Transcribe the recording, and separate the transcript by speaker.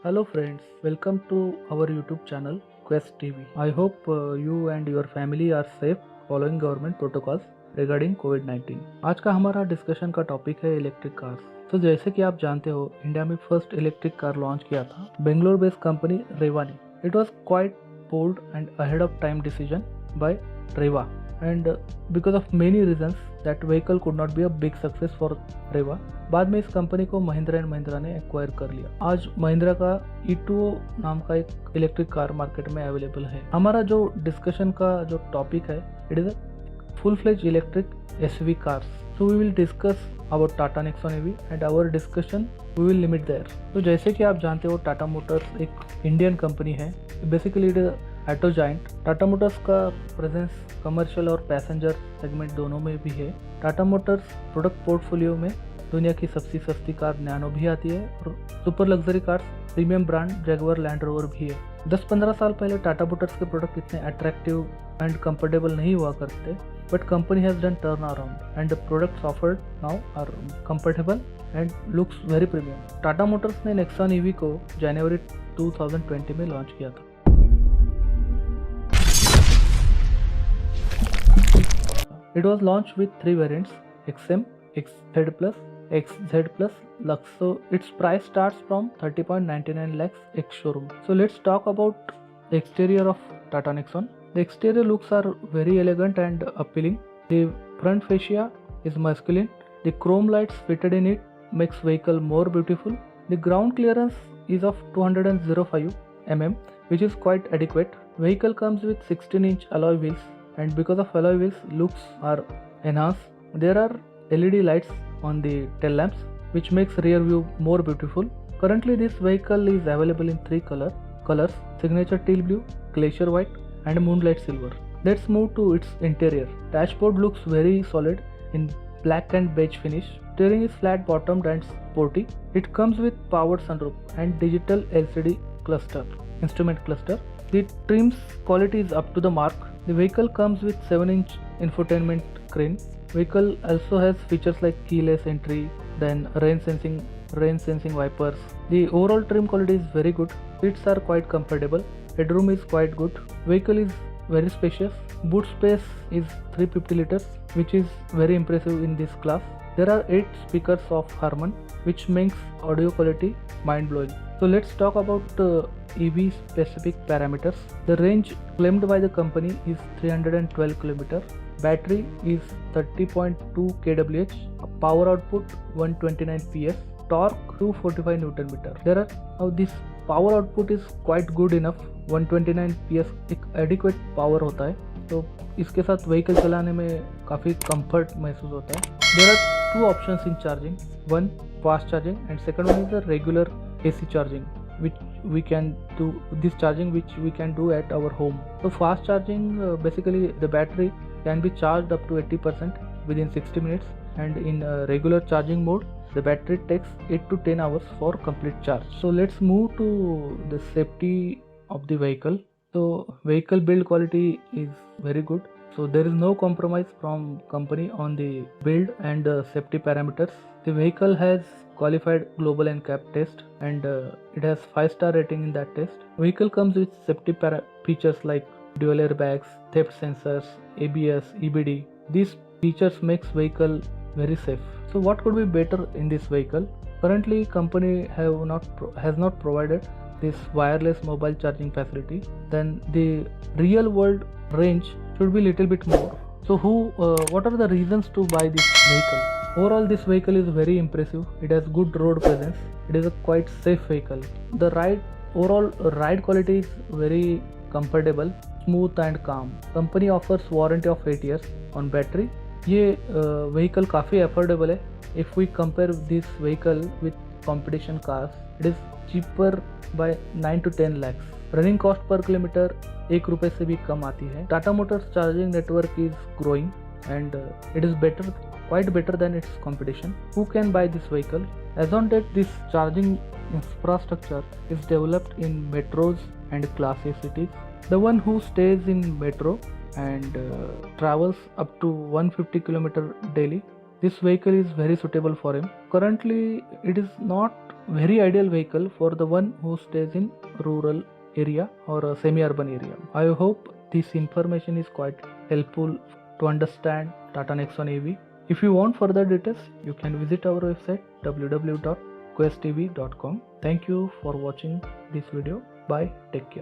Speaker 1: Hello friends, welcome to our YouTube channel Quest TV. I hope you and your family are safe following government protocols regarding कोविड-19। आज का हमारा discussion का topic है electric cars. तो जैसे कि आप जानते हो, इंडिया में फर्स्ट इलेक्ट्रिक कार लॉन्च किया था बेंगलोर बेस्ड कंपनी रेवा ने। It was quite bold and ahead of time decision by Reva, and because of many reasons that vehicle could not be a big success for Reva। बाद में इस company को Mahindra and Mahindra ने acquire कर लिया। आज महिंद्रा का E2O नाम का एक इलेक्ट्रिक कार मार्केट में अवेलेबल है। हमारा जो डिस्कशन का जो टॉपिक है, it is a full fledge electric SUV cars. So we will discuss about Tata Nexon EV and our discussion we will limit there। तो जैसे कि आप जानते हो, टाटा मोटर्स एक इंडियन कंपनी है। Basically it auto giant. Tata Motors का presence commercial और पैसेंजर सेगमेंट दोनों में भी है। टाटा मोटर्स प्रोडक्ट पोर्टफोलियो में दुनिया की सबसे सस्ती कार नैनो भी आती है और super luxury cars premium brand Jaguar land rover भी है। 10-15 साल पहले टाटा मोटर्स के प्रोडक्ट इतने अट्रैक्टिव एंड कंफर्टेबल नहीं हुआ करते, but company has done turnaround and the products offered now are comfortable and looks very premium। Tata Motors ने नेक्सॉन EV को जनवरी 2020 में लॉन्च किया था। It was launched with 3 variants: XM, XZ Plus, XZ Plus Lux। So its price starts from 30.99 lakhs ex showroom। So let's talk about the exterior of Tata Nexon। The exterior looks are very elegant and appealing। The front fascia is masculine। The chrome lights fitted in it makes vehicle more beautiful। The ground clearance is of 205 mm, which is quite adequate। Vehicle comes with 16-inch alloy wheels, and because of alloy wheels, looks are enhanced। There are LED lights on the tail lamps, which makes rear view more beautiful। Currently, this vehicle is available in 3 colors: signature teal blue, glacier white, and moonlight silver। Let's move to its interior। Dashboard looks very solid in black and beige finish। Steering is flat bottomed and sporty। It comes with powered sunroof and digital LCD instrument cluster। The trim's quality is up to the mark। The vehicle comes with 7-inch infotainment screen। Vehicle also has features like keyless entry, then rain sensing wipers। The overall trim quality is very good। Seats are quite comfortable। Headroom is quite good। Vehicle is very spacious। Boot space is 350 liters, which is very impressive in this class। There are 8 speakers of Harman, which makes audio quality mind-blowing। So let's talk about EV specific parameters। The range claimed by the company is 312 km। Battery is 30.2 kWh। Power output 129 PS। Torque 245 Nm। There are now this power output is quite good enough। 129 PS एक adequate power होता है, तो इसके साथ vehicle चलाने में काफ़ी comfort महसूस होता है। There are 2 options in charging, one fast charging and second one is the regular AC charging, which we can do this charging which we can do at our home। So fast charging, basically the battery can be charged up to 80% within 60 minutes, and in regular charging mode the battery takes 8 to 10 hours for complete charge। So let's move to the safety of the vehicle। So vehicle build quality is very good, so there is no compromise from company on the build and safety parameters। The vehicle has qualified global NCAP test, and it has 5-star rating in that test। Vehicle comes with safety features like dual airbags, theft sensors, ABS, EBD। These features makes vehicle very safe। So what could be better in this vehicle? Currently company has not provided this wireless mobile charging facility। Then the real world range should be little bit more। So what are the reasons to buy this vehicle? Overall this vehicle is very impressive। It has good road presence। It is a quite safe vehicle। The overall ride quality is very comfortable, smooth and calm। Company offers warranty of 8 years on battery। ये vehicle काफ़ी affordable है। If we compare this vehicle with competition cars, it is cheaper by 9 to 10 lakhs। Running cost per kilometre 1 रुपये से भी कम आती है। Tata Motors charging network is growing and it is quite better than its competition। Who can buy this vehicle? As on date, this charging infrastructure is developed in metros and class A cities। The one who stays in metro and travels up to 150 km daily, this vehicle is very suitable for him। Currently it is not very ideal vehicle for the one who stays in rural area or a semi-urban area. I hope this information is quite helpful to understand Tata Nexon EV. If you want further details, you can visit our website www.questev.com. Thank you for watching this video. Bye. Take care.